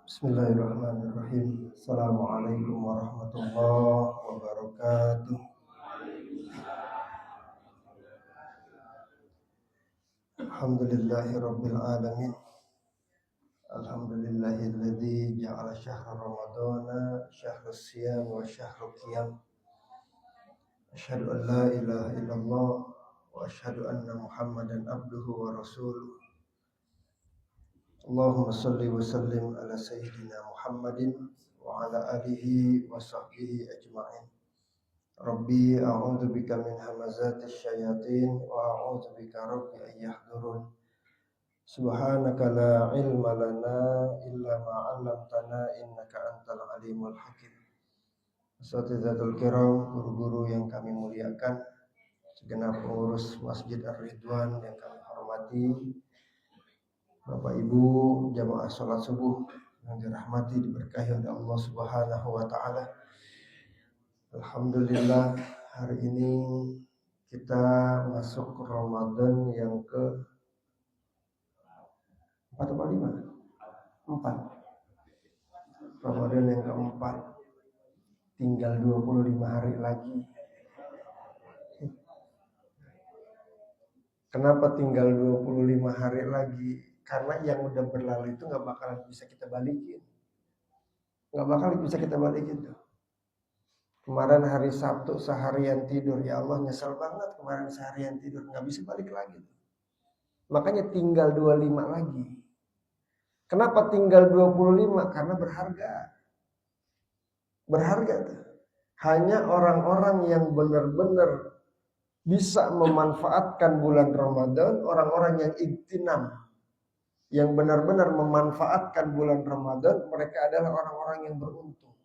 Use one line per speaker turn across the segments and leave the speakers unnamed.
Bismillahirrahmanirrahim. Assalamualaikum warahmatullahi wabarakatuh. Alhamdulillahirabbil alamin. Alhamdulillahilladzi ja'ala syahra ramadhana syahrus siyam wa syahrul qiyam. Asyhadu an la ilaha illallah wa asyhadu anna Muhammadan abduhu wa rasuluh. Allahumma salli wa sallim ala sayyidina Muhammadin wa ala alihi wa sahbihi ajma'in. Rabbi a'udzu bika min hamazatis syayatin wa a'udzu bika rabbi an yahdurun. Subhanaka la ilma lana illa ma 'allamtana innaka antal alimul hakim. Asatizatul kiram, guru-guru yang kami muliakan, segenap pengurus Masjid Ar-Ridwan yang kami hormati, Bapak Ibu jamaah salat subuh yang dirahmati diberkahi oleh Allah Subhanahu wa taala. Alhamdulillah, hari ini kita masuk ke Ramadan yang ke 4 atau 5? 4. Ramadan yang keempat. Tinggal 25 hari lagi. Kenapa tinggal 25 hari lagi? Karena yang udah berlalu itu gak bakalan bisa kita balikin. Gak bakalan bisa kita balikin tuh. Kemarin hari Sabtu seharian tidur, ya Allah nyesel banget kemarin seharian tidur, gak bisa balik lagi. Makanya tinggal 25 lagi. Kenapa tinggal 25? Karena berharga. Berharga tuh. Hanya orang-orang yang benar-benar bisa memanfaatkan bulan Ramadan, orang-orang yang iktinam, yang benar-benar memanfaatkan bulan Ramadan, mereka adalah orang-orang yang beruntung.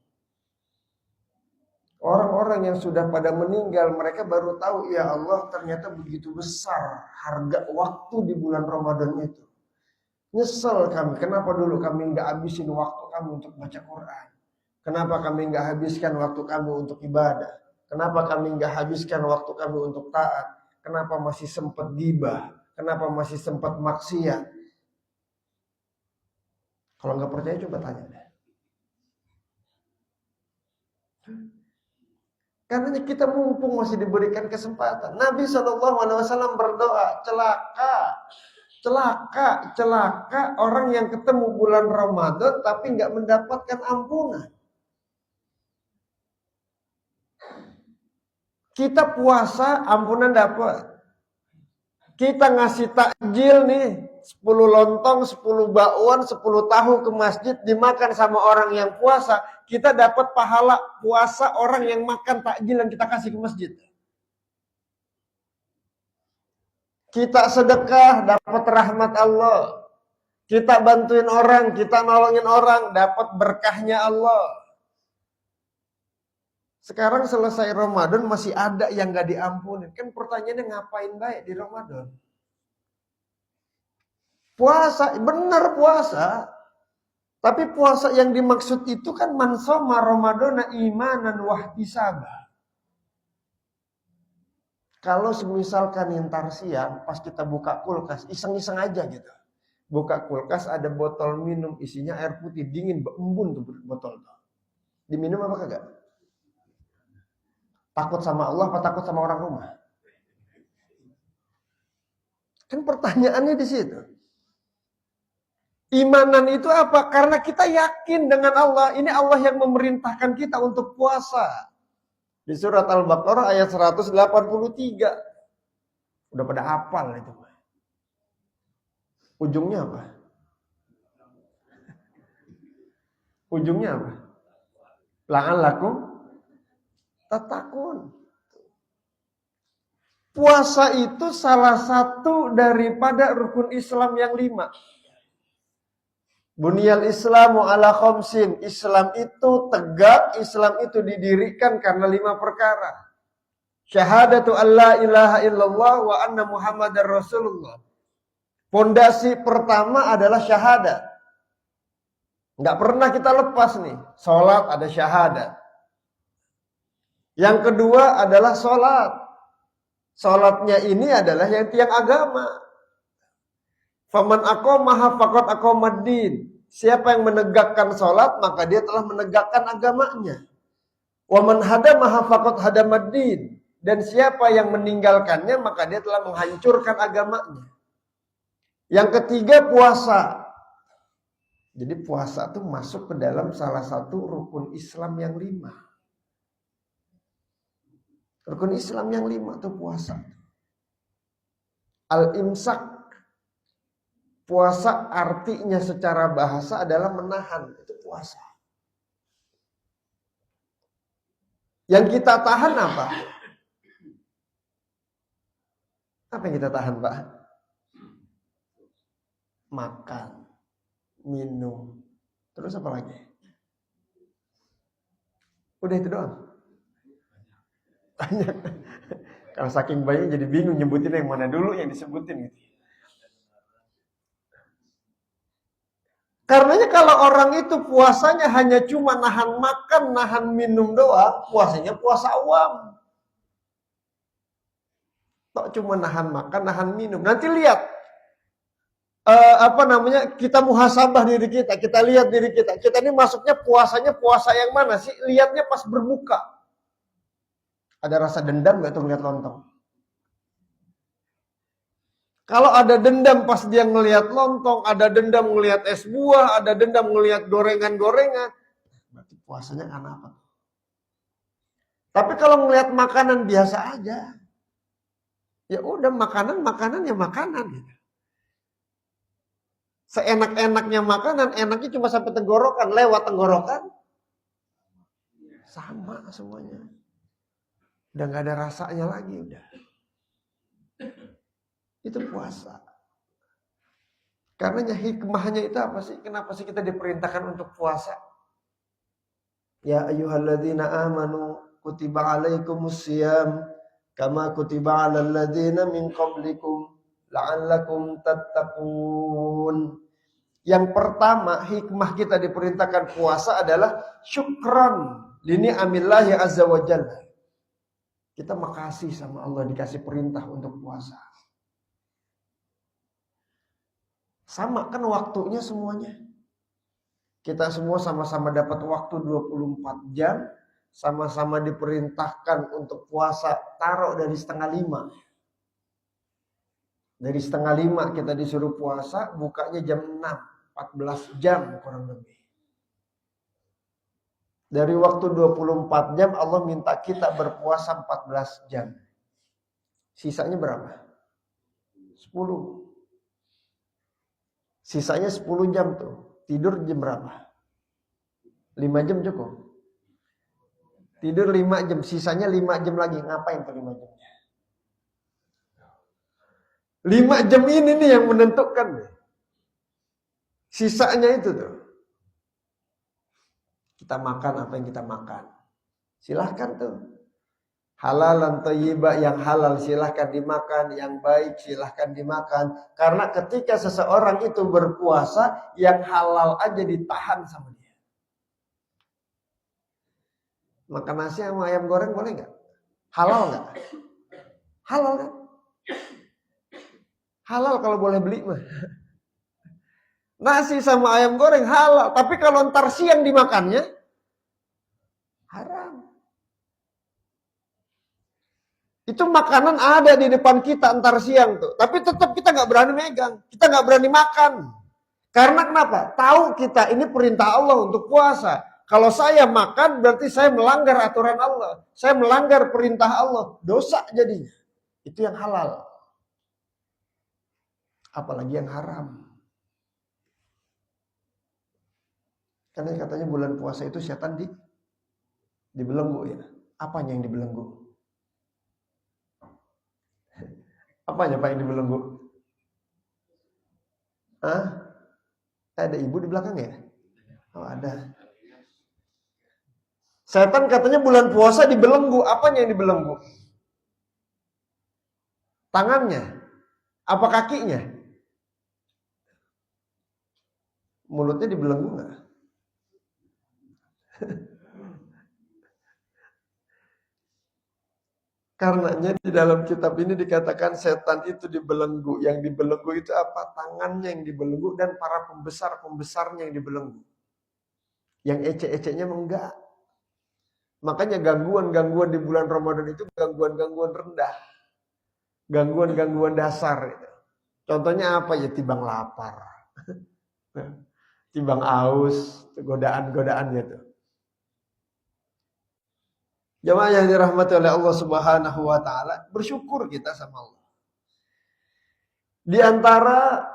Orang-orang yang sudah pada meninggal, mereka baru tahu, ya Allah ternyata begitu besar harga waktu di bulan Ramadan itu. Nyesel kami, kenapa dulu kami nggak habisin waktu kami untuk baca Quran? Kenapa kami nggak habiskan waktu kami untuk ibadah? Kenapa kami nggak habiskan waktu kami untuk taat? Kenapa masih sempat gibah? Kenapa masih sempat maksiat? Kalau nggak percaya coba tanya deh. Karena kita mumpung masih diberikan kesempatan. Nabi SAW berdoa, celaka orang yang ketemu bulan Ramadan tapi nggak mendapatkan ampunan. Kita puasa, ampunan dapat. Kita ngasih takjil nih, 10 lontong, 10 bakwan, 10 tahu ke masjid, dimakan sama orang yang puasa, kita dapat pahala puasa orang yang makan takjil yang kita kasih ke masjid. Kita sedekah, dapat rahmat Allah. Kita bantuin orang, kita nolongin orang, dapat berkahnya Allah. Sekarang selesai Ramadan masih ada yang gak diampunin. Kan pertanyaannya ngapain baik di Ramadan? Puasa, benar puasa. Tapi puasa yang dimaksud itu kan man shoma Ramadana imanan wahtisaba. Kalau misalkan ntar siang pas kita buka kulkas, iseng-iseng aja gitu. Buka kulkas ada botol minum isinya air putih dingin, embun tuh botol tuh. Diminum apa kagak? Takut sama Allah apa takut sama orang rumah? Kan pertanyaannya di situ. Imanan itu apa? Karena kita yakin dengan Allah. Ini Allah yang memerintahkan kita untuk puasa. Di surat Al-Baqarah ayat 183. Udah pada hafal itu. Ujungnya apa? Ujungnya apa? La'allakum tattaqun. Puasa itu salah satu daripada rukun Islam yang 5. Bunyal Islamu ala khamsin. Islam itu tegak, Islam itu didirikan karena 5 perkara. Syahadatu an la ilaha illallah wa anna Muhammadar Rasulullah. Pondasi pertama adalah syahadat. Nggak pernah kita lepas nih. Salat ada syahadat. Yang kedua adalah salat. Salatnya ini adalah yang tiang agama. Faman aqamaha faqad aqamaddin. Siapa yang menegakkan sholat, maka dia telah menegakkan agamanya. Wa man hadamaha faqad hadamaddin. Dan siapa yang meninggalkannya, maka dia telah menghancurkan agamanya. Yang ketiga, puasa. Jadi puasa itu masuk ke dalam salah satu rukun Islam yang 5. Rukun Islam yang 5 itu puasa. Al-imsak. Puasa artinya secara bahasa adalah menahan. Itu puasa. Yang kita tahan apa? Apa yang kita tahan, Pak? Makan, minum, terus apa lagi? Udah itu doang. Banyak. Kalau saking banyak jadi bingung nyebutin yang mana dulu yang disebutin gitu. Karenanya kalau orang itu puasanya hanya cuma nahan makan, nahan minum doang, puasanya puasa awam. Tok cuma nahan makan, nahan minum. Nanti lihat kita muhasabah diri kita, kita lihat diri kita. Kita ini masuknya puasanya puasa yang mana sih? Lihatnya pas berbuka. Ada rasa dendam gak tuh ngeliat lontong? Kalau ada dendam pas dia ngelihat lontong, ada dendam ngelihat es buah, ada dendam ngelihat gorengan-gorengan, berarti puasanya karena apa? Tapi kalau ngelihat makanan biasa aja, ya udah makanan ya makanan. Gitu. Seenak-enaknya makanan, enaknya cuma sampai tenggorokan, lewat tenggorokan, sama semuanya. Udah gak ada rasanya lagi udah. Itu puasa. Karena hikmahnya itu apa sih? Kenapa sih kita diperintahkan untuk puasa? Ya ayyuhalladzina amanu kutiba alaikumusiyam kama kutiba alal ladzina min qablikum la'allakum tattaqun. Yang pertama, hikmah kita diperintahkan puasa adalah syukran li ni'amillahi azza wa jalla. Kita makasih sama Allah dikasih perintah untuk puasa. Sama kan waktunya semuanya. Kita semua sama-sama dapat waktu 24 jam. Sama-sama diperintahkan untuk puasa. Taruh dari 4:30. Dari 4:30 kita disuruh puasa. Bukanya jam 6. 14 jam kurang lebih. Dari waktu 24 jam Allah minta kita berpuasa 14 jam. Sisanya berapa? 10. Sisanya 10 jam tuh. Tidur jam berapa? 5 jam cukup. Tidur 5 jam. Sisanya 5 jam lagi. Ngapain tuh 5 jamnya? 5 jam ini nih yang menentukan. Sisanya itu tuh. Kita makan apa yang kita makan. Silahkan tuh. Halalan thayyibah, yang halal silahkan dimakan, yang baik silahkan dimakan. Karena ketika seseorang itu berpuasa, yang halal aja ditahan sama dia. Makan nasi sama ayam goreng boleh nggak? Halal nggak? Halal kan? Halal kalau boleh beli mah. Nasi sama ayam goreng halal, tapi kalau ntar siang dimakannya haram. Itu makanan ada di depan kita antar siang tuh. Tapi tetap kita nggak berani megang. Kita nggak berani makan. Karena kenapa? Tahu kita ini perintah Allah untuk puasa. Kalau saya makan berarti saya melanggar aturan Allah. Saya melanggar perintah Allah. Dosa jadinya. Itu yang halal. Apalagi yang haram. Karena katanya bulan puasa itu setan dibelenggu ya. Apanya yang dibelenggu? Apanya Pak yang dibelenggu? Hah? Ada ibu di belakang ya? Oh ada. Setan katanya bulan puasa dibelenggu. Apanya yang dibelenggu? Tangannya? Apa kakinya? Mulutnya dibelenggu nggak? Karenanya di dalam kitab ini dikatakan setan itu dibelenggu. Yang dibelenggu itu apa? Tangannya yang dibelenggu dan para pembesar-pembesarnya yang dibelenggu. Yang ece-ecenya enggak. Makanya gangguan-gangguan di bulan Ramadan itu gangguan-gangguan rendah. Gangguan-gangguan dasar. Contohnya apa ya? Timbang lapar. Timbang aus. Godaan-godaannya tuh. Jamaah yang dirahmati oleh Allah Subhanahu wa taala, bersyukur kita sama Allah. Di antara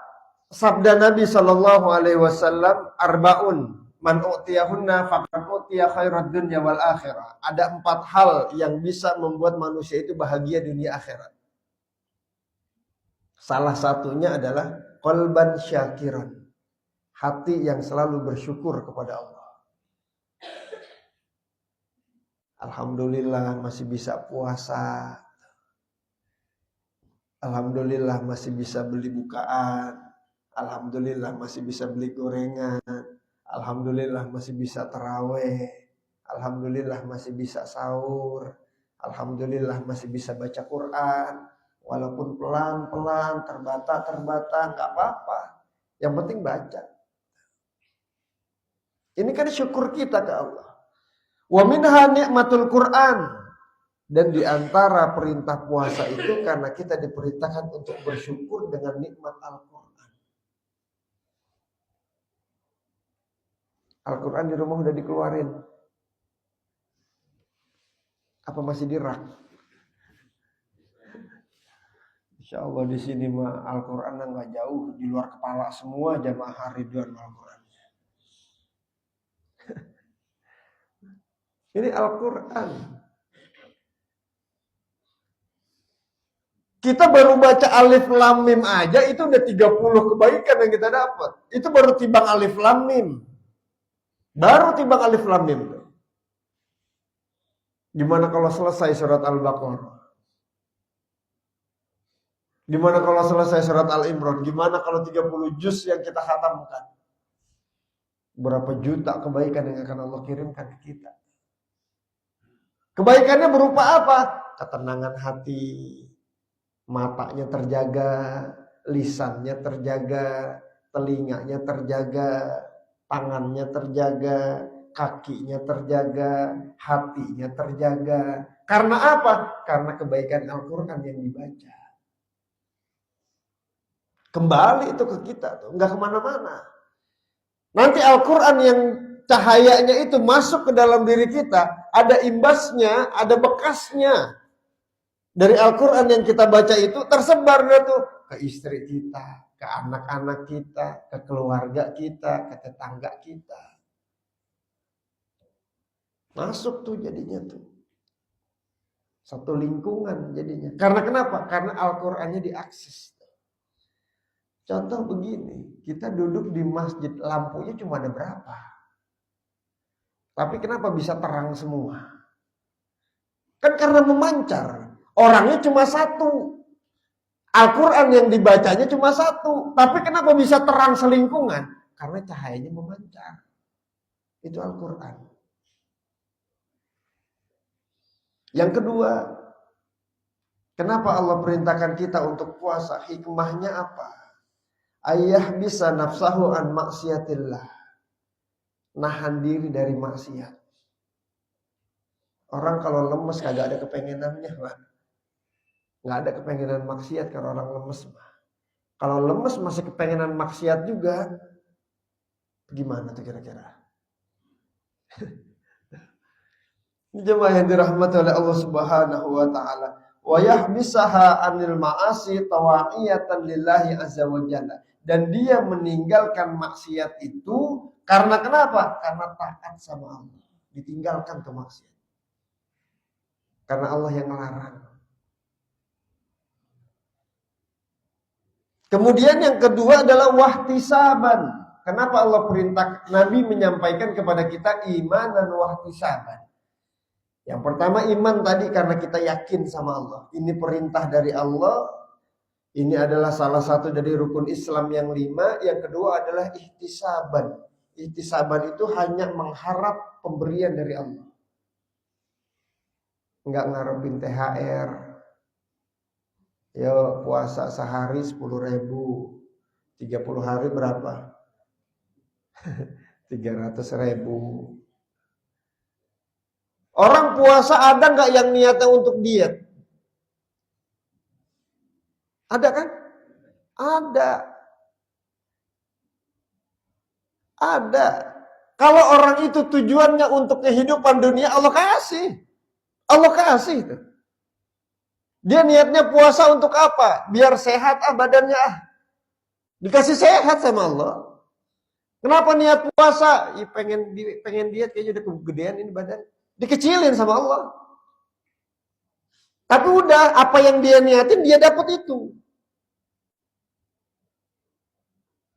sabda Nabi sallallahu alaihi wasallam, arbaun man u'tiyahunna faqad u'tiya khairat dunya wal akhirah. Ada 4 hal yang bisa membuat manusia itu bahagia dunia akhirat. Salah satunya adalah qalban syakiran. Hati yang selalu bersyukur kepada Allah. Alhamdulillah masih bisa puasa. Alhamdulillah masih bisa beli bukaan. Alhamdulillah masih bisa beli gorengan. Alhamdulillah masih bisa taraweh. Alhamdulillah masih bisa sahur. Alhamdulillah masih bisa baca Quran. Walaupun pelan-pelan, terbata-terbata, nggak apa-apa. Yang penting baca. Ini kan syukur kita ke Allah. Wa minha ni'matul Quran. Dan di antara perintah puasa itu karena kita diperintahkan untuk bersyukur dengan nikmat Al-Quran. Al-Quran di rumah udah dikeluarin. Apa masih di rak? Insya Allah di sini mah Al-Quran nggak jauh, di luar kepala semua jamaah Ridwan Al-Quran. Ini Al-Quran. Kita baru baca alif lam mim aja itu udah 30 kebaikan yang kita dapat. Itu baru timbang alif lam mim. Baru timbang alif lam mim. Gimana kalau selesai surat Al-Baqarah? Gimana kalau selesai surat Al-Imran? Gimana kalau 30 juz yang kita khatamkan? Berapa juta kebaikan yang akan Allah kirimkan ke kita? Kebaikannya berupa apa? Ketenangan hati, matanya terjaga, lisannya terjaga, telinganya terjaga, tangannya terjaga, kakinya terjaga, hatinya terjaga. Karena apa? Karena kebaikan Al-Quran yang dibaca. Kembali itu ke kita tuh, nggak kemana-mana. Nanti Al-Quran yang cahayanya itu masuk ke dalam diri kita, ada imbasnya, ada bekasnya. Dari Al-Quran yang kita baca itu tersebar tuh ke istri kita, ke anak-anak kita, ke keluarga kita, ke tetangga kita. Masuk tuh jadinya tuh. Satu lingkungan jadinya. Karena kenapa? Karena Al-Qurannya diakses. Contoh begini, kita duduk di masjid, lampunya cuma ada berapa? Tapi kenapa bisa terang semua? Kan karena memancar. Orangnya cuma satu. Al-Quran yang dibacanya cuma satu. Tapi kenapa bisa terang selingkungan? Karena cahayanya memancar. Itu Al-Quran. Yang kedua, kenapa Allah perintahkan kita untuk puasa? Hikmahnya apa? Ayah bisa nafsahu an maksiatillah. Nahan diri dari maksiat. Orang kalau lemes kagak ada kepengenannya, Pak. Nggak ada kepengenan maksiat kalau orang lemes, Pak. Kalau lemes masih kepengenan maksiat juga. Gimana tuh kira-kira? Jemaah yang dirahmati oleh Allah Subhanahu wa taala. Wa yahbisaha anil ma'asi tawa'iyatan lillahi azza wa jalla. Dan dia meninggalkan maksiat itu karena kenapa? Karena taat sama Allah. Ditinggalkan tuh maksiat. Karena Allah yang melarang. Kemudian yang kedua adalah wahtisaban. Kenapa Allah perintah Nabi menyampaikan kepada kita iman dan wahtisaban? Yang pertama iman tadi karena kita yakin sama Allah. Ini perintah dari Allah. Ini adalah salah satu dari rukun Islam yang 5. Yang kedua adalah ihtisaban. Ihtisaban itu hanya mengharap pemberian dari Allah. nggak ngarepin THR. Yo puasa sehari 10.000, 30 hari berapa? 300.000. Orang puasa ada nggak yang niatnya untuk diet? Ada kan? Ada. Ada. Kalau orang itu tujuannya untuk kehidupan dunia, Allah kasih. Allah kasih itu. Dia niatnya puasa untuk apa? Biar sehat badannya Dikasih sehat sama Allah. Kenapa niat puasa? Ya, pengen diet kayaknya udah kegedean ini badan. Dikecilin sama Allah. Tapi udah apa yang dia niatin dia dapat itu.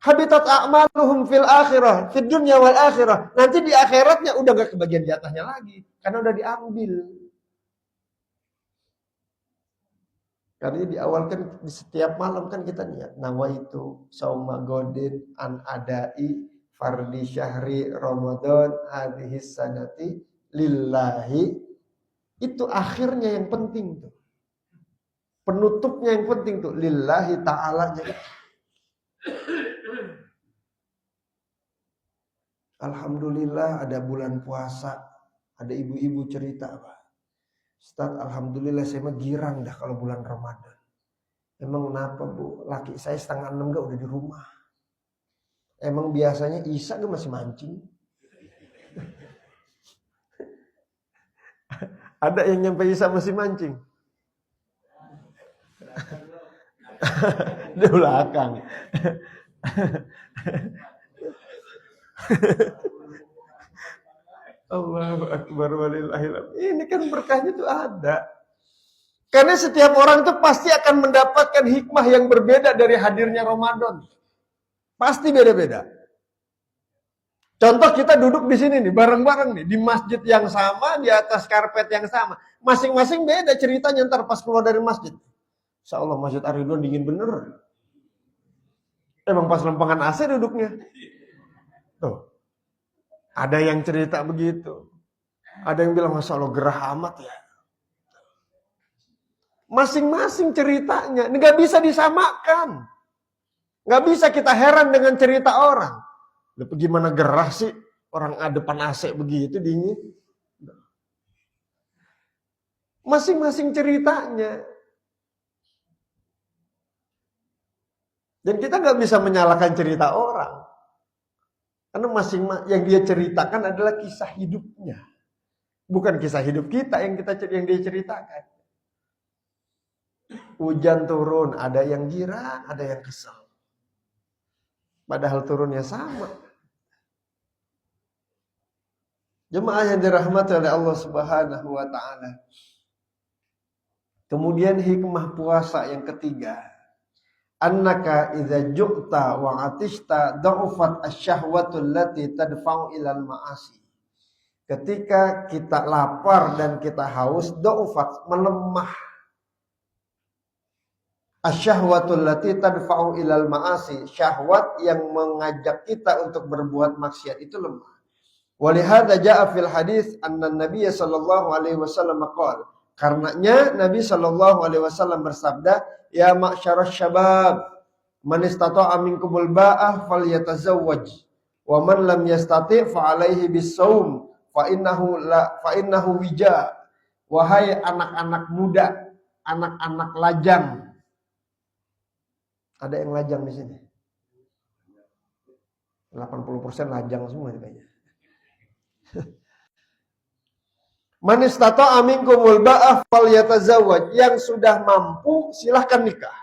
Habitat a'maluhum fil akhirah, fid dunya wal akhirah. Nanti di akhiratnya udah gak kebagian jatahnya lagi karena udah diambil. Karena di awal kan di setiap malam kan kita niat nawaitu sauma godin an adai fardi syahri Ramadan hadhihi sanati lillahi. Itu akhirnya yang penting tuh. Penutupnya yang penting tuh lillahi ta'alanya itu. Alhamdulillah ada bulan puasa. Ada ibu-ibu cerita apa? Ustaz, alhamdulillah saya mah girang dah kalau bulan Ramadan. Emang kenapa bu? Laki saya 5:30 gak udah di rumah. Emang biasanya Isya gak masih mancing? Ada yang nyampe Isya masih mancing? Di belakang. Allahu Akbar walillahil hamd. Ini kan berkahnya itu ada. Karena setiap orang itu pasti akan mendapatkan hikmah yang berbeda dari hadirnya Ramadan. Pasti beda-beda. Contoh kita duduk di sini nih, bareng-bareng nih, di masjid yang sama, di atas karpet yang sama. Masing-masing beda ceritanya ntar pas keluar dari masjid. Insya Allah Masjid Ar-Ridwan dingin bener. Emang pas lempengan AC duduknya. Tuh. Ada yang cerita begitu. Ada yang bilang, Masya Allah gerah amat ya. Masing-masing ceritanya. Nggak bisa disamakan. Nggak bisa kita heran dengan cerita orang. Gimana gerah sih? Orang depan AC begitu dingin. Masing-masing ceritanya. Dan kita nggak bisa menyalahkan cerita orang. Karena yang dia ceritakan adalah kisah hidupnya. Bukan kisah hidup kita yang dia ceritakan. Hujan turun, ada yang girang, ada yang kesal. Padahal turunnya sama. Jemaah yang dirahmati oleh Allah Subhanahu wa taala. Kemudian hikmah puasa yang ketiga. Annaka idza ju'ta wa atishta dha'ufat asy-syahwatu allati tadfa'u ilal ma'asi. Ketika kita lapar dan kita haus, dha'ufat melemah. Asy-syahwatu allati tadfa'u ilal ma'asi, syahwat yang mengajak kita untuk berbuat maksiat itu lemah. Walihada ja'a fil hadis anna Nabiy sallallahu alaihi wasallam qala, karenanya Nabi sallallahu alaihi wasallam bersabda, ya ma'syarasy syabab, man istata'a minkumul ba'ah falyatazawwaj, wa man lam yastati' fa alaihi bis-shaum fa innahu wija. Wahai anak-anak muda, anak-anak lajang. Ada yang lajang di sini? 80% lajang semua kayaknya. Man istata'a minkumul ba'ah falyatazawwaj, yang sudah mampu silahkan nikah.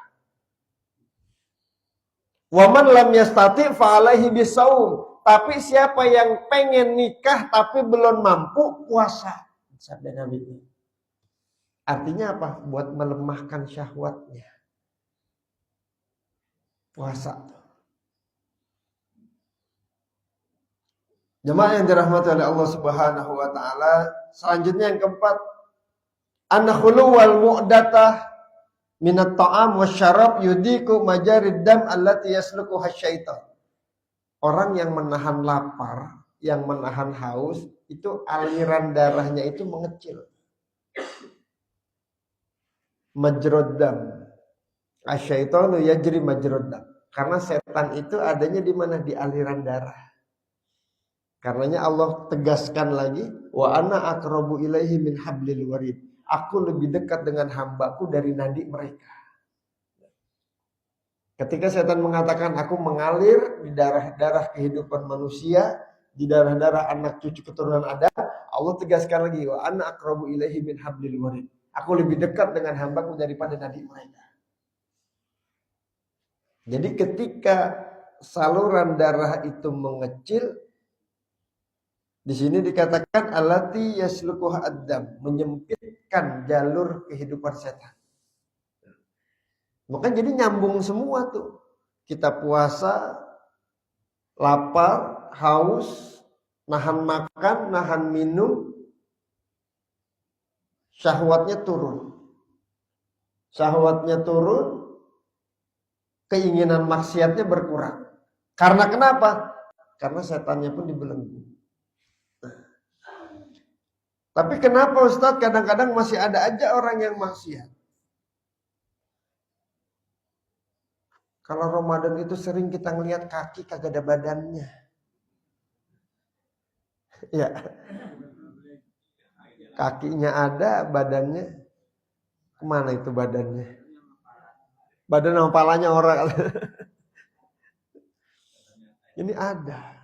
Wa man lam yastati' fa alaihi bisawm, tapi siapa yang pengen nikah tapi belum mampu, puasa. Sabda Nabi. Artinya apa? Buat melemahkan syahwatnya. Puasa. Jemaah yang dirahmati oleh Allah Subhanahu wa taala, selanjutnya yang keempat, an-khulu wal mu'datah minat ta'am wasyarab yudiku majarid dam allati yaslukuha syaitan. Orang yang menahan lapar, yang menahan haus, itu aliran darahnya itu mengecil. majrod dam. Asyaitonu yajri majrod dam. Karena setan itu adanya di mana? Di aliran darah. Karenanya Allah tegaskan lagi, wa ana aqrabu ilaihi min hablil warid. Aku lebih dekat dengan hambaku dari nadi mereka. Ketika setan mengatakan aku mengalir di darah-darah kehidupan manusia, di darah-darah anak cucu keturunan Adam, Allah tegaskan lagi, wa ana aqrabu ilaihi min hablil warid. Aku lebih dekat dengan hambaku daripada nadi mereka. Jadi ketika saluran darah itu mengecil, di sini dikatakan alati yasluquha ad-dam, menyempitkan jalur kehidupan setan. Maka jadi nyambung semua tuh. Kita puasa, lapar, haus, nahan makan, nahan minum, syahwatnya turun. Syahwatnya turun, keinginan maksiatnya berkurang. Karena kenapa? Karena setannya pun dibelenggu. Tapi kenapa Ustadz kadang-kadang masih ada aja orang yang maksiat? Kalau Ramadan itu sering kita ngelihat kaki kagak ada badannya. Ya. Kakinya ada, badannya kemana itu badannya? Badan sama palanya orang. Ini ada.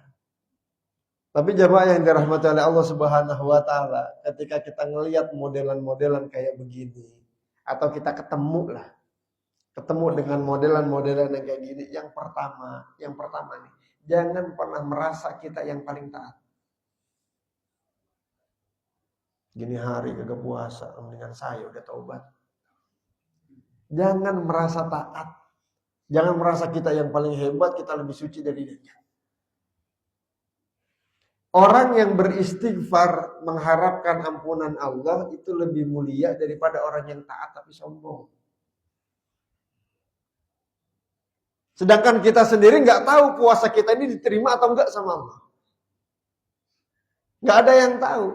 Tapi jemaah yang dirahmati oleh Allah Subhanahu wa taala, ketika kita ngelihat modelan-modelan kayak begini atau kita ketemu dengan modelan-modelan yang kayak gini, yang pertama nih, jangan pernah merasa kita yang paling taat. Gini hari kagak puasa, mendingan saya udah taubat. Jangan merasa taat. Jangan merasa kita yang paling hebat, kita lebih suci dari dia. Orang yang beristighfar mengharapkan ampunan Allah itu lebih mulia daripada orang yang taat tapi sombong. Sedangkan kita sendiri nggak tahu puasa kita ini diterima atau enggak sama Allah. Nggak ada yang tahu.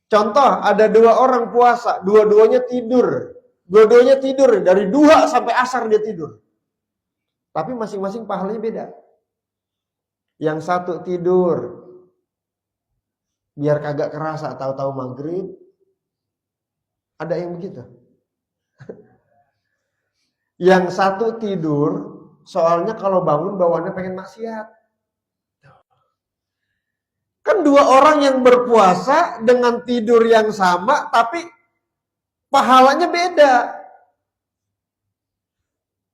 Contoh, ada 2 orang puasa, dua-duanya tidur. Dua-duanya tidur, dari duha sampai asar dia tidur. Tapi masing-masing pahalanya beda. Yang satu tidur biar kagak kerasa, tahu-tahu maghrib. Ada yang begitu. Yang satu tidur, soalnya kalau bangun bawaannya pengen maksiat. Kan 2 orang yang berpuasa dengan tidur yang sama, tapi pahalanya beda.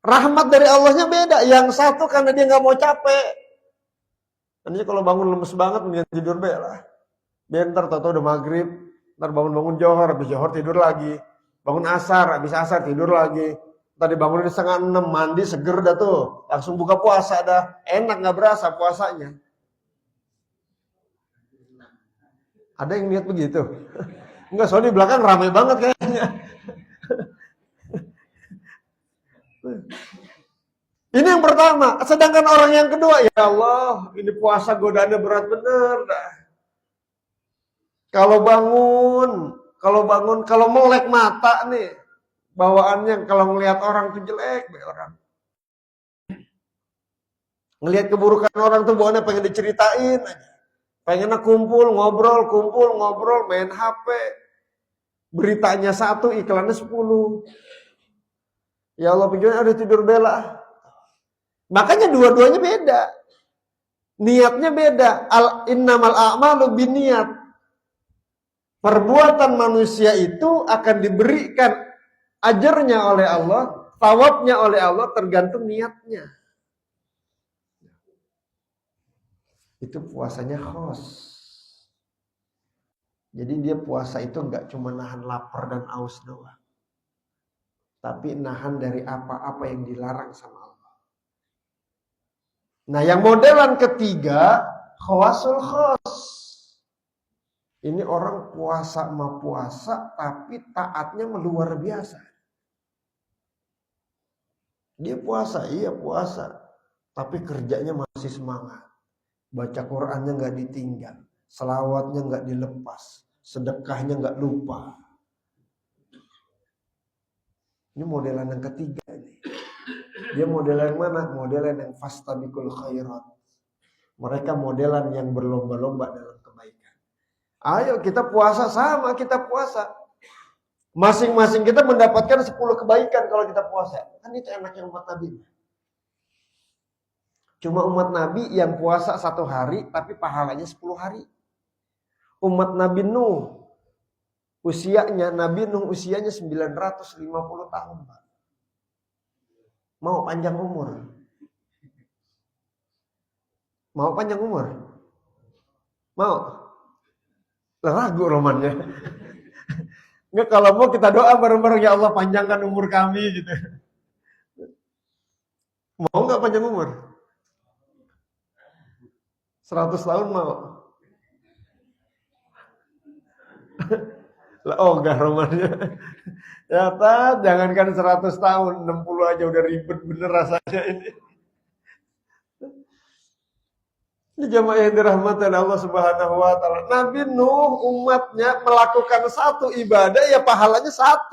Rahmat dari Allahnya beda. Yang satu karena dia nggak mau capek. Nanti kalau bangun lemes banget, mendingan tidur be lah. Biar ntar tau-tau udah maghrib, ntar bangun-bangun johor, habis johor tidur lagi. Bangun asar, habis asar tidur lagi. Tadi bangun di 5:30, mandi seger dah tuh. Langsung buka puasa dah. Enak gak berasa puasanya. Ada yang lihat begitu? Enggak, soalnya di belakang ramai banget kayaknya. Ini yang pertama. Sedangkan orang yang kedua, ya Allah, ini puasa godaannya berat bener dah. Kalau bangun, kalau melek mata nih, bawaannya kalau ngelihat orang tuh jelek, orang. Ngelihat keburukan orang tuh bawaannya pengen diceritain aja. Pengennya kumpul, ngobrol, main HP. Beritanya 1, iklannya 10. Ya Allah, pikirannya ada tidur bela. Makanya dua-duanya beda. Niatnya beda. Innamal a'malu binniyat. Perbuatan manusia itu akan diberikan ajarnya oleh Allah, thawabnya oleh Allah tergantung niatnya. Itu puasanya khos. Jadi dia puasa itu enggak cuma nahan lapar dan aus doang. Tapi nahan dari apa-apa yang dilarang sama Allah. Nah, yang modelan ketiga, khawasul khos. Ini orang puasa sama puasa, tapi taatnya luar biasa. Dia puasa, iya puasa. Tapi kerjanya masih semangat. Baca Qur'annya gak ditinggal. Selawatnya gak dilepas. Sedekahnya gak lupa. Ini modelan yang ketiga ini. Dia modelan mana? Modelan yang fastabiqul khairat. Mereka modelan yang berlomba-lomba dalam kebaikan. Ayo kita puasa sama, kita puasa. Masing-masing kita mendapatkan 10 kebaikan kalau kita puasa. Kan itu enaknya umat Nabi. Cuma umat Nabi yang puasa 1 hari tapi pahalanya 10 hari. Umat Nabi Nuh Nabi Nuh usianya 950 tahun, Pak. Mau panjang umur? Mau panjang umur? Mau? Ragu romannya. Nggak, kalau mau kita doa bareng-bareng, ya Allah panjangkan umur kami gitu. Mau nggak panjang umur? 100 tahun mau? Oh enggak romannya. Ya jangankan 100 tahun, 60 aja udah ribet bener rasanya ini. Ini jamaah yang dirahmati oleh Allah Subhanahu wa taala. Nabi Nuh umatnya melakukan 1 ibadah ya pahalanya 1.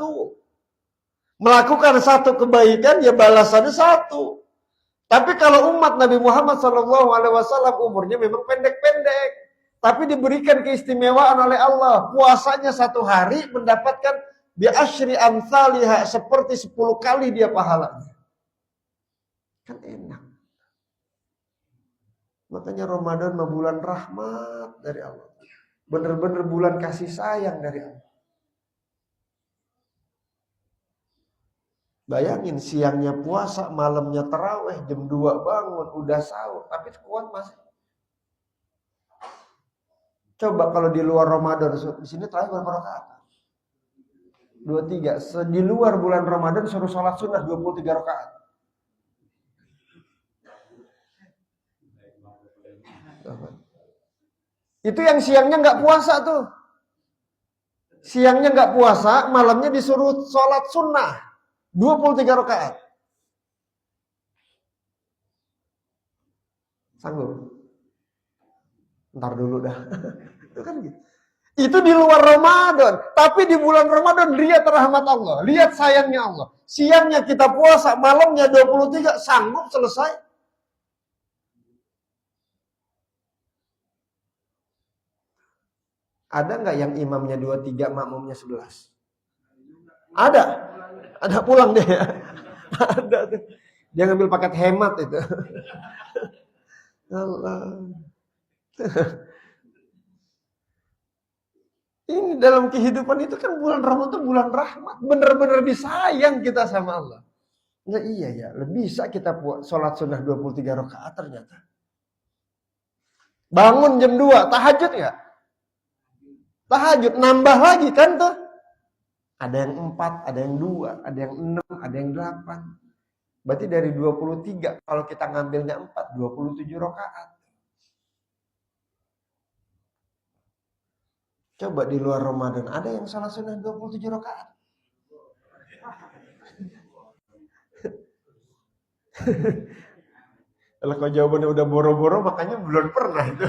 Melakukan 1 kebaikan ya balasannya 1. Tapi kalau umat Nabi Muhammad SAW umurnya memang pendek-pendek, tapi diberikan keistimewaan oleh Allah. Puasanya 1 hari mendapatkan bi asyri amsalihha, seperti 10 kali dia pahalanya. Kan enak. Makanya Ramadan mah bulan rahmat dari Allah. Bener-bener bulan kasih sayang dari Allah. Bayangin siangnya puasa, malamnya taraweh, jam 2 bangun, udah sahur, tapi kuat masih. Coba kalau di luar Ramadan, di sini taraweh berapa rakaat? 23. Di luar bulan Ramadan suruh sholat sunnah 23 rakaat. Itu yang siangnya nggak puasa tuh. Siangnya nggak puasa, malamnya disuruh sholat sunnah 23 rakaat. Sanggup? Ntar dulu dah. Itu kan gitu. Itu di luar Ramadan, tapi di bulan Ramadan lihat rahmat Allah, lihat sayangnya Allah. Siangnya kita puasa, malamnya 23, sanggup selesai. Ada nggak yang imamnya 23, makmumnya 11? Ada. Ada pulang deh ya. Ada tuh. Dia ngambil paket hemat itu. Allah. Ini dalam kehidupan itu kan bulan Ramadan, bulan rahmat. Bener-bener disayang kita sama Allah. Nah iya ya, bisa kita sholat sunnah 23 rakaat ternyata. Bangun jam 2, tahajud nggak? Tahajud, nambah lagi kan tuh. Ada yang 4, ada yang 2, ada yang 6, ada yang 8. Berarti dari 23, kalau kita ngambilnya 4, 27 rakaat. Coba di luar Ramadan, ada yang salat sunnah 27 rakaat? Kalau kau jawabannya udah boro-boro, makanya belum pernah itu.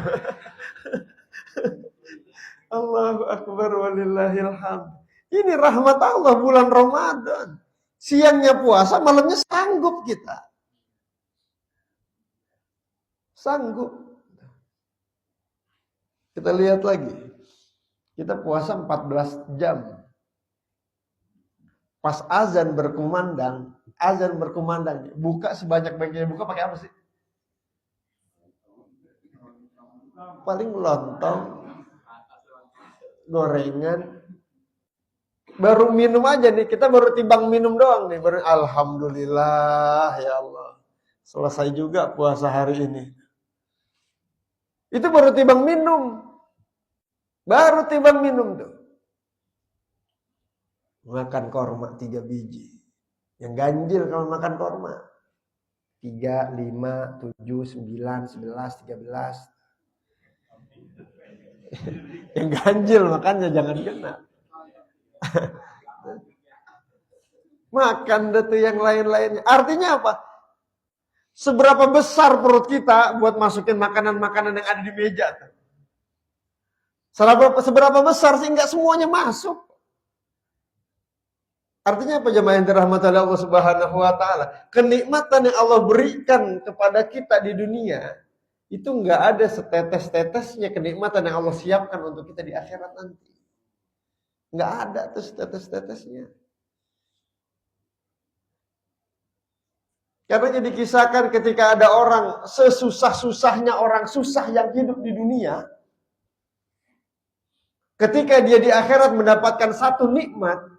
Allahu Akbar walillahil hamd. Ini rahmat Allah bulan Ramadan. Siangnya puasa, malamnya sanggup kita. Sanggup. Kita lihat lagi. Kita puasa 14 jam. Pas azan berkumandang, buka sebanyak-banyaknya, buka pakai apa sih? Paling lontong, gorengan. Baru minum aja nih, kita baru timbang minum doang nih. Baru alhamdulillah ya Allah. Selesai juga puasa hari ini. Itu baru timbang minum. Baru timbang minum tuh. Makan korma 3 biji. Yang ganjil kalau makan korma. 3, 5, 7, 9, 11, 13. Yang ganjil makannya jangan kena. Makan deh tuh yang lain-lainnya. Artinya apa? Seberapa besar perut kita buat masukin makanan-makanan yang ada di meja tuh. Seberapa besar sih, nggak semuanya masuk. Artinya apa jemaah yang dirahmati oleh Allah Subhanahu wa taala? Kenikmatan yang Allah berikan kepada kita di dunia itu enggak ada setetes-tetesnya kenikmatan yang Allah siapkan untuk kita di akhirat nanti. Enggak ada tuh setetes-tetesnya. Karena dikisahkan ketika ada orang sesusah-susahnya orang susah yang hidup di dunia, ketika dia di akhirat mendapatkan satu nikmat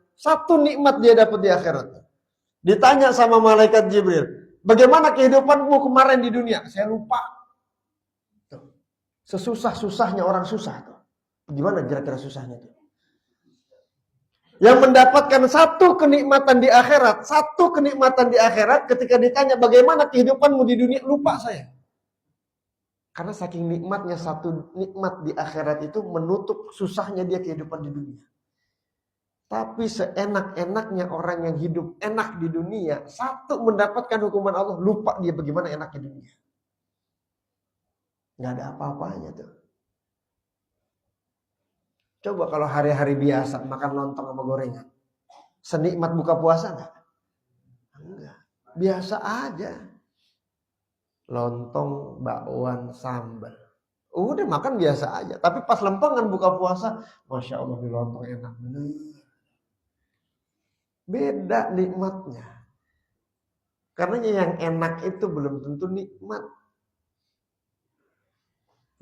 dia dapat di akhirat. Ditanya sama malaikat Jibril, bagaimana kehidupanmu kemarin di dunia? Saya lupa. Tuh. Sesusah-susahnya orang susah. Tuh. Gimana kira-kira susahnya tuh? Yang mendapatkan satu kenikmatan di akhirat, ketika ditanya bagaimana kehidupanmu di dunia, lupa saya. Karena saking nikmatnya satu nikmat di akhirat itu menutup susahnya dia kehidupan di dunia. Tapi seenak-enaknya orang yang hidup enak di dunia, satu mendapatkan hukuman Allah, lupa dia bagaimana enaknya dunia. Nggak ada apa-apanya tuh. Coba kalau hari-hari biasa makan lontong sama gorengan. Senikmat buka puasa nggak? Enggak. Biasa aja. Lontong, bakwan, sambal. Udah makan biasa aja. Tapi pas lempengan buka puasa, Masya Allah di lontong enak bener. Beda nikmatnya. Karena yang enak itu belum tentu nikmat.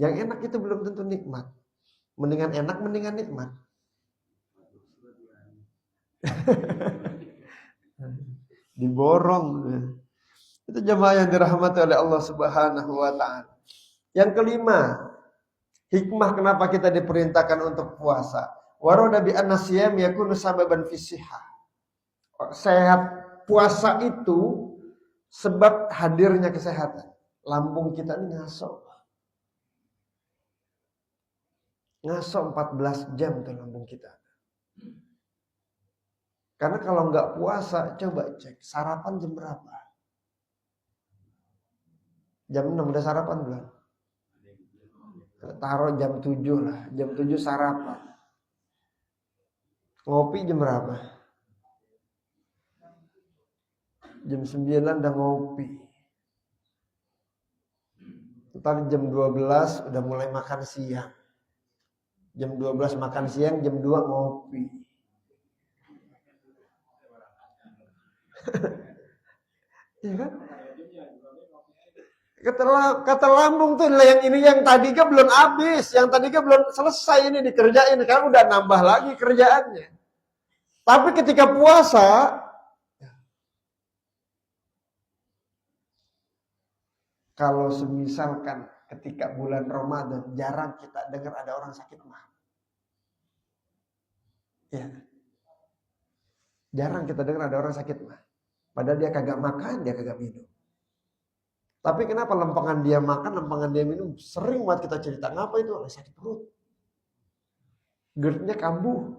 Yang enak itu belum tentu nikmat. Mendingan enak, mendingan nikmat. Diborong. Itu jemaah yang dirahmati oleh Allah Subhanahu wa taala. Yang kelima, hikmah kenapa kita diperintahkan untuk puasa. Warada bi anna siyam yakunu sababan fi sihah. Sehat puasa itu sebab hadirnya kesehatan. Lambung kita ini ngaso 14 jam tuh lambung kita. Karena kalau nggak puasa, coba cek sarapan jam berapa? Jam 6 udah sarapan belum? Taruh jam 7 lah, jam 7 sarapan. Ngopi jam berapa? Jam 9 udah ngopi. Ntar jam 12 udah mulai makan siang. Jam 12 makan siang, jam 2 ngopi. Ya kan? Kata lambung tuh yang ini yang tadi kan belum habis, yang tadi kan belum selesai ini dikerjain, kan udah nambah lagi kerjaannya. Tapi ketika puasa, kalau semisalkan ketika bulan Ramadan jarang kita dengar ada orang sakit mah. Ya. Jarang kita dengar ada orang sakit mah. Padahal dia kagak makan, dia kagak minum. Tapi kenapa lempengan dia makan, lempengan dia minum? Sering banget kita cerita. Ngapa itu? Sakit perut. GERD-nya kambuh.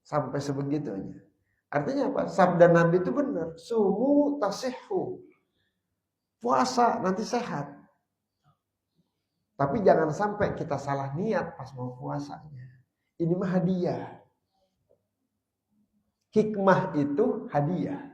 Sampai sebegitunya. Artinya apa? Sabda Nabi itu benar. Sumu tasihhu. Puasa nanti sehat. Tapi jangan sampai kita salah niat pas mau puasanya. Ini mah hadiah. Hikmah itu hadiah.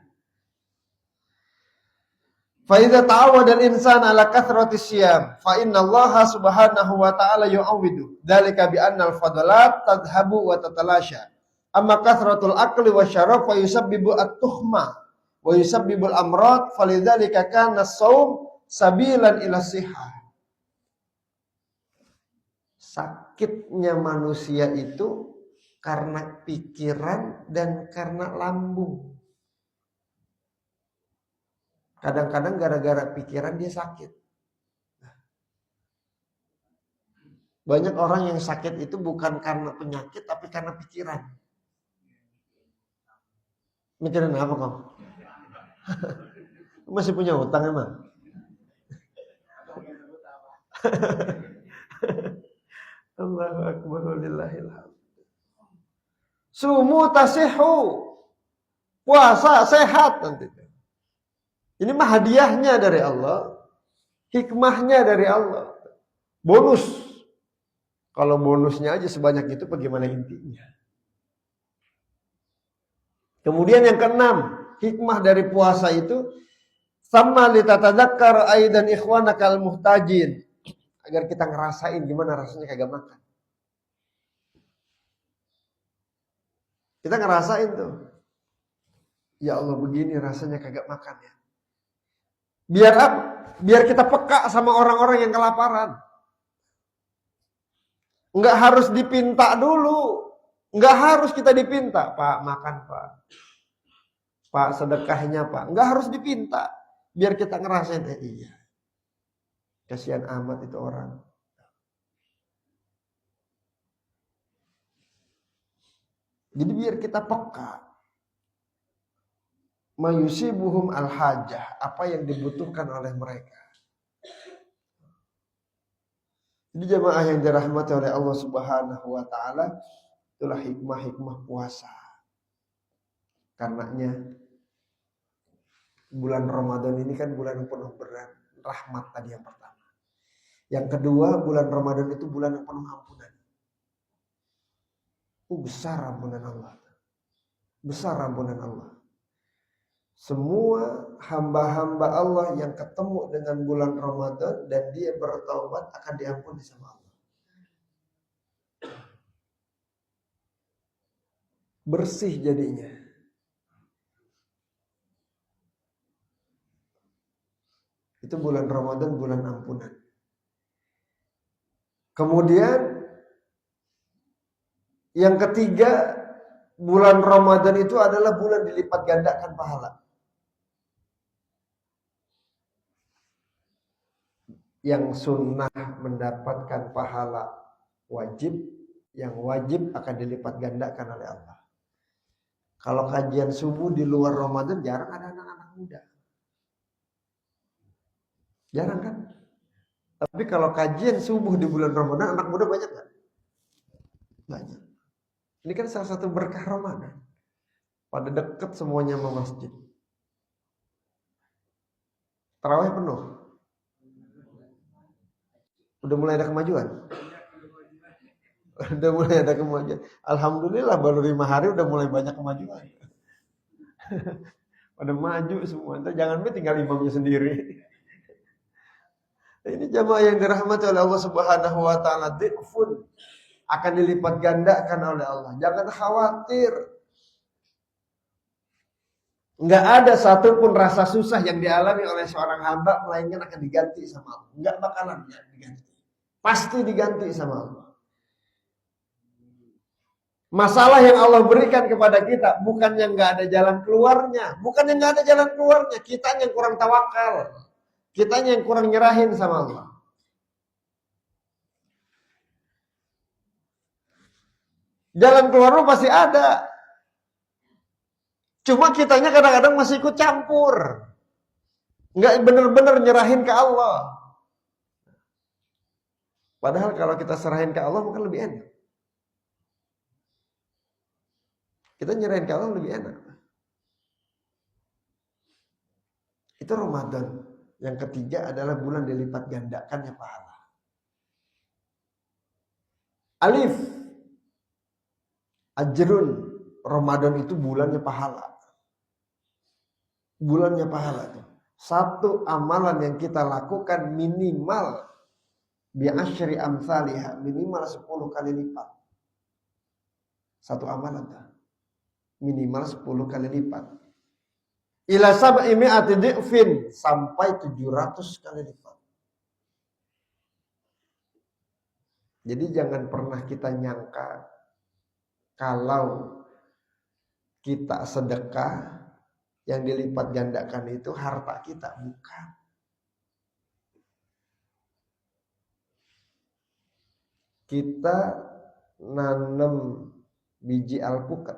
Fa idza ta'awwada al-insan ala kathrati siyam fa inna Allah subhanahu wa ta'ala yu'awwidu dzalika bi anna al-fadalat tadhhabu wa tatalasha. Amma kathratul akli wa syarab fa yusabbibu at-tuhma wa yusabbibu al-amrad falidzalika kana as-shaum sabilan ila sihah. Sakitnya manusia itu karena pikiran dan karena lambung. Kadang-kadang gara-gara pikiran dia sakit. Banyak orang yang sakit itu bukan karena penyakit tapi karena pikiran. Mikirin apa kamu? Masih punya utang emang? Allahu akbar walillahil hamd. Sumu tasihhu. Puasa sehat nanti. Ini mah hadiahnya dari Allah. Hikmahnya dari Allah. Bonus. Kalau bonusnya aja sebanyak itu bagaimana intinya? Kemudian yang keenam, hikmah dari puasa itu sama litatadzakkar aidan ikhwanakal muhtajin, agar kita ngerasain gimana rasanya kagak makan. Kita ngerasain tuh. Ya Allah, begini rasanya kagak makan ya. Biar apa? Biar kita peka sama orang-orang yang kelaparan. Enggak harus dipinta dulu. Enggak harus kita dipinta, Pak, makan, Pak. Pak, sedekahnya, Pak. Enggak harus dipinta. Biar kita ngerasain, iya. Kasihan amat itu orang. Jadi biar kita peka. Mayusibuhum al-hajah, apa yang dibutuhkan oleh mereka. Jadi jemaah yang dirahmati oleh Allah Subhanahu wa taala, itulah hikmah-hikmah puasa. Karenanya bulan Ramadan ini kan bulan yang penuh berat, rahmat tadi yang pertama. Yang kedua, bulan Ramadan itu bulan yang penuh ampunan. Besar ampunan Allah. Besar ampunan Allah. Semua hamba-hamba Allah yang ketemu dengan bulan Ramadan dan dia bertaubat akan diampuni sama Allah. Bersih jadinya. Itu bulan Ramadan, bulan ampunan. Kemudian yang ketiga, bulan Ramadan itu adalah bulan dilipat gandakan pahala. Yang sunnah mendapatkan pahala wajib, yang wajib akan dilipat gandakan oleh Allah. Kalau kajian subuh di luar Ramadan jarang ada anak-anak muda. Jarang kan? Tapi kalau kajian subuh di bulan Ramadan, anak muda banyak kan? Banyak. Ini kan salah satu berkah Ramadan. Pada dekat semuanya sama masjid. Tarawih penuh. Udah mulai ada kemajuan. Udah mulai ada kemajuan. Alhamdulillah baru 5 hari udah mulai banyak kemajuan. Pada maju semua. Entah jangan tinggal imamnya sendiri. Ini jamaah yang dirahmati oleh Allah Subhanahu wa taala, dhifun, akan dilipat gandakan oleh Allah. Jangan khawatir. Enggak ada satupun rasa susah yang dialami oleh seorang hamba melainkan akan diganti sama Allah. Enggak bakalan diganti. Pasti diganti sama Allah. Masalah yang Allah berikan kepada kita bukan yang nggak ada jalan keluarnya, bukan yang nggak ada jalan keluarnya, kita yang kurang tawakal, kita yang kurang nyerahin sama Allah. Jalan keluarnya pasti ada, cuma kitanya kadang-kadang masih ikut campur, nggak benar-benar nyerahin ke Allah. Padahal kalau kita serahin ke Allah mungkin lebih enak. Kita nyerahin ke Allah lebih enak. Itu Ramadan. Yang ketiga adalah bulan dilipat gandakannya pahala. Alif. Ajrun. Ramadan itu bulannya pahala. Bulannya pahala. Satu amalan yang kita lakukan minimal bi'asyri amsalihah, minimal 10 kali lipat. Satu amalan minimal 10 kali lipat. Ila sab'i mi'ati dhi'fin, sampai 700 kali lipat. Jadi jangan pernah kita nyangka kalau kita sedekah yang dilipat gandakan itu harta kita, bukan. Kita nanam biji alpukat.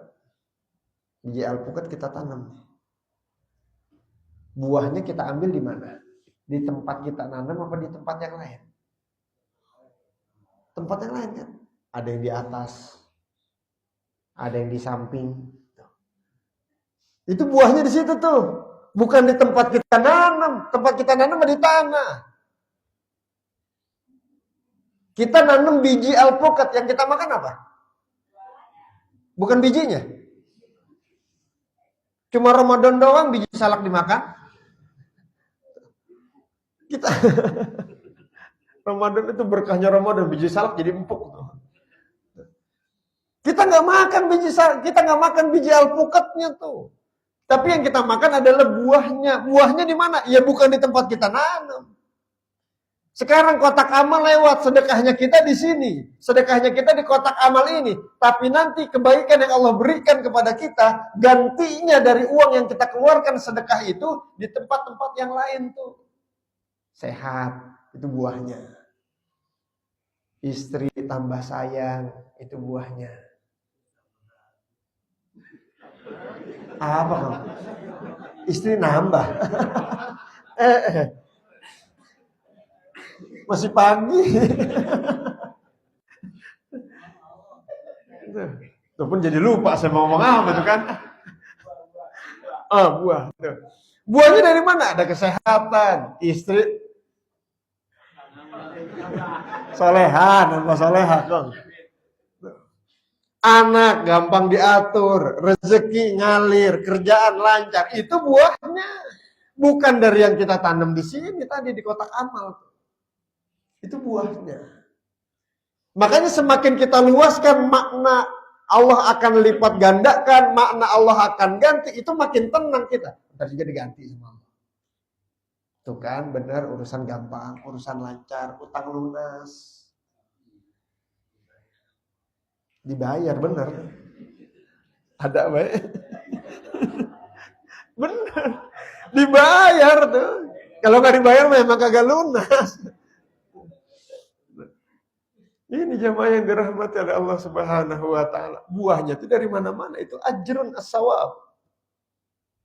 Biji alpukat kita tanam. Buahnya kita ambil di mana? Di tempat kita nanam apa di tempat yang lain? Tempat yang lain kan? Ada yang di atas, ada yang di samping. Itu buahnya di situ tuh. Bukan di tempat kita nanam. Tempat kita nanam di tanah. Kita nanam biji alpukat, yang kita makan apa? Bukan bijinya. Cuma Ramadan doang biji salak dimakan. Kita Ramadan itu berkahnya Ramadan, biji salak jadi empuk. Kita nggak makan biji salak, kita nggak makan biji alpukatnya tuh. Tapi yang kita makan adalah buahnya. Buahnya di mana? Ya bukan di tempat kita nanam. Sekarang kotak amal lewat, sedekahnya kita di sini. Sedekahnya kita di kotak amal ini. Tapi nanti kebaikan yang Allah berikan kepada kita, gantinya dari uang yang kita keluarkan sedekah itu di tempat-tempat yang lain tuh. Sehat, itu buahnya. Istri tambah sayang, itu buahnya. Apa kamu? Istri nambah. Masih pagi. Itu pun jadi lupa saya mau ngomong apa itu kan. Buah. Tuh. Buahnya dari mana? Ada kesehatan, istri solehan, apa soleha kong. Anak gampang diatur, rezeki ngalir, kerjaan lancar. Itu buahnya. Bukan dari yang kita tanam di sini tadi di kotak amal. Itu buahnya. Makanya semakin kita luaskan makna Allah akan lipat gandakan, makna Allah akan ganti, itu makin tenang kita. Ntar juga diganti sama Allah. Tuh kan, benar, urusan gampang, urusan lancar, utang lunas. Dibayar, benar. Ada baik. Benar. Dibayar tuh. Kalau nggak dibayar memang kagak lunas. Ini jamaah yang dirahmati oleh Allah Subhanahu wa taala. Buahnya itu dari mana-mana, itu ajrun as-sawab.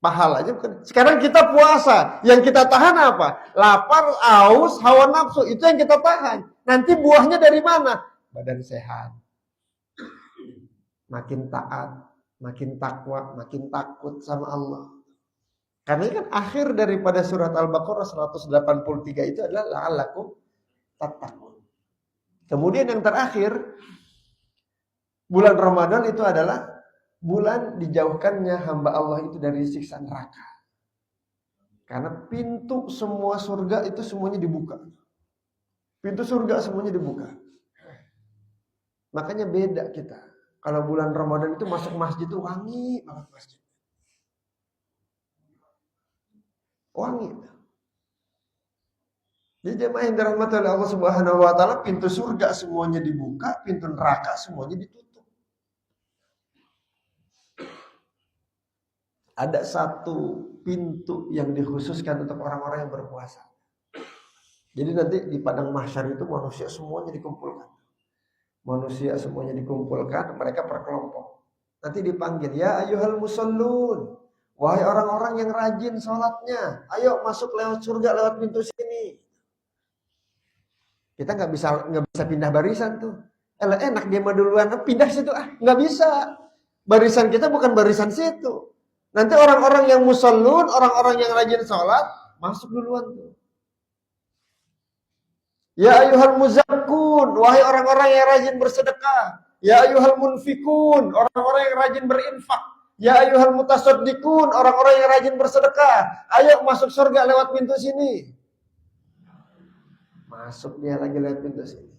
Pahalanya bukan. Sekarang kita puasa, yang kita tahan apa? Lapar, haus, hawa nafsu, itu yang kita tahan. Nanti buahnya dari mana? Badan sehat. Makin taat, makin takwa, makin takut sama Allah. Karena ini kan akhir daripada surat Al-Baqarah 183 itu adalah la'allakum tattaqun. Kemudian yang terakhir, bulan Ramadan itu adalah bulan dijauhkannya hamba Allah itu dari siksa neraka. Karena pintu semua surga itu semuanya dibuka. Pintu surga semuanya dibuka. Makanya beda kita. Kalau bulan Ramadan itu masuk masjid itu wangi banget masjid. Wangi. Jadi jemaah yang dirahmati oleh Allah Subhanahu wa taala, pintu surga semuanya dibuka, pintu neraka semuanya ditutup. Ada satu pintu yang dikhususkan untuk orang-orang yang berpuasa. Jadi nanti di padang mahsyar itu manusia semuanya dikumpulkan. Manusia semuanya dikumpulkan, mereka per kelompok. Nanti dipanggil, ya ayyuhal musallun. Wahai orang-orang yang rajin sholatnya, ayo masuk lewat surga lewat pintu sini. Kita nggak bisa pindah barisan tuh. Enak dia mah duluan, pindah situ nggak bisa. Barisan kita bukan barisan situ. Nanti orang-orang yang musallun, orang-orang yang rajin sholat masuk duluan tuh. Ya ayyuhal muzakkun, wahai orang-orang yang rajin bersedekah. Ya ayyuhal munfikun, orang-orang yang rajin berinfak. Ya ayyuhal mutasaddiqun, orang-orang yang rajin bersedekah. Ayo masuk surga lewat pintu sini. Masuk dia lagi lewat pintu sini.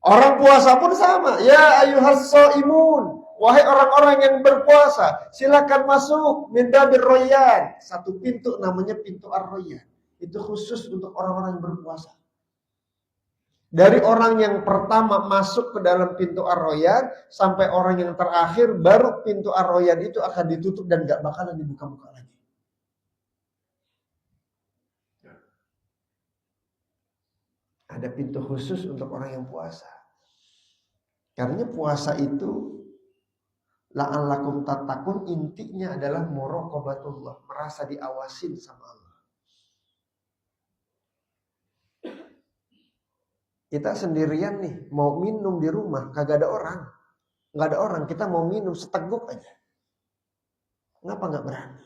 Orang puasa pun sama. Ya ayyuhas shaimun, wahai orang-orang yang berpuasa, silakan masuk min babir rayyan. Satu pintu namanya pintu ar-rayyan. Itu khusus untuk orang-orang yang berpuasa. Dari orang yang pertama masuk ke dalam pintu ar-rayyan sampai orang yang terakhir, baru pintu ar-rayyan itu akan ditutup dan gak bakalan dibuka-buka lagi. Ada pintu khusus untuk orang yang puasa. Karena puasa itu la'allakum tattaqun, intinya adalah muraqabatullah, merasa diawasin sama Allah. Kita sendirian nih, mau minum di rumah, kagak ada orang. Nggak ada orang, kita mau minum seteguk aja. Kenapa nggak berani?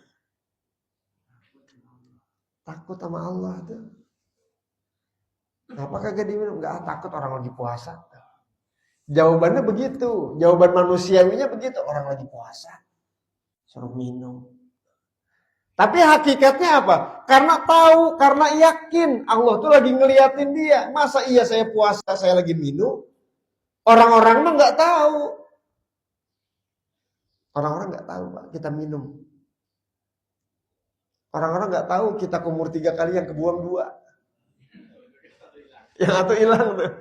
Takut sama Allah tuh. Kenapa kagak diminum? Nggak takut, orang lagi puasa. Jawabannya begitu. Jawaban manusiawinya begitu. Orang lagi puasa, suruh minum. Tapi hakikatnya apa? Karena tahu, karena yakin Allah tuh lagi ngeliatin dia. Masa iya saya puasa, saya lagi minum? Orang-orang mah nggak tahu. Orang-orang nggak tahu Pak, kita minum. Orang-orang nggak tahu kita kumur 3 kali yang kebuang 2. Yang satu hilang tuh.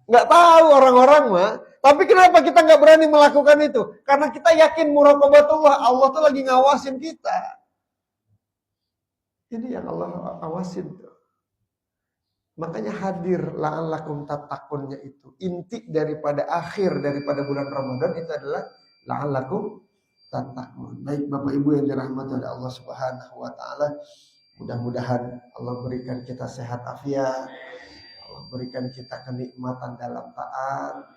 Nggak tahu orang-orang mah. Tapi kenapa kita nggak berani melakukan itu? Karena kita yakin muraqabatullah, Allah tuh lagi ngawasin kita. Ini yang Allah awasin tuh. Makanya hadir la'allakum tattaqunnya itu. Inti daripada akhir daripada bulan Ramadan itu adalah la'allakum tattaqun. Baik Bapak Ibu yang dirahmati oleh Allah Subhanahu wa taala, mudah-mudahan Allah berikan kita sehat afiat. Allah berikan kita kenikmatan dalam taat.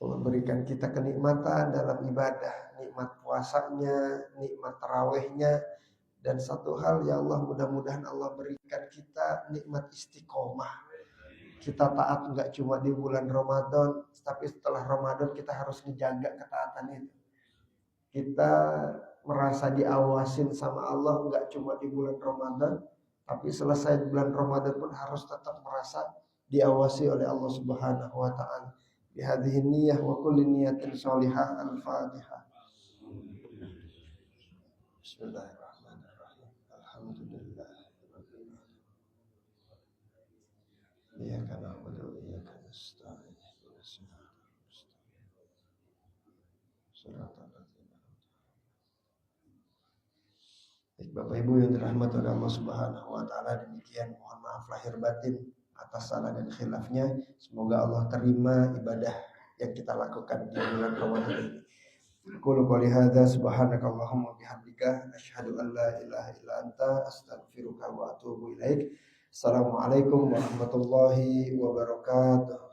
Allah berikan kita kenikmatan dalam ibadah, nikmat puasanya, nikmat tarawihnya. Dan satu hal ya Allah, mudah-mudahan Allah berikan kita nikmat istiqomah. Kita taat enggak cuma di bulan Ramadan, tapi setelah Ramadan kita harus menjaga ketaatan itu. Kita merasa diawasin sama Allah enggak cuma di bulan Ramadan, tapi selesai bulan Ramadan pun harus tetap merasa diawasi oleh Allah Subhanahu wa taala. Bi hadhihi niyyah wa kulli niyatin shalihah. Al-Fatihah. Bismillahirrahmanirrahim. Alhamdulillah. Iyyaka na'budu wa iyyaka nasta'in. Bapak Ibu yang dirahmati oleh Allah Subhanahu wa taala, demikian mohon maaf lahir batin atas salah dan khilafnya. Semoga Allah terima ibadah yang kita lakukan di bulan Ramadan ini. Qul qouli hadza subhanakallahumma bihamdika asyhadu an la ilaha illa anta astaghfiruka wa atubu ilaik. Assalamualaikum warahmatullahi wabarakatuh.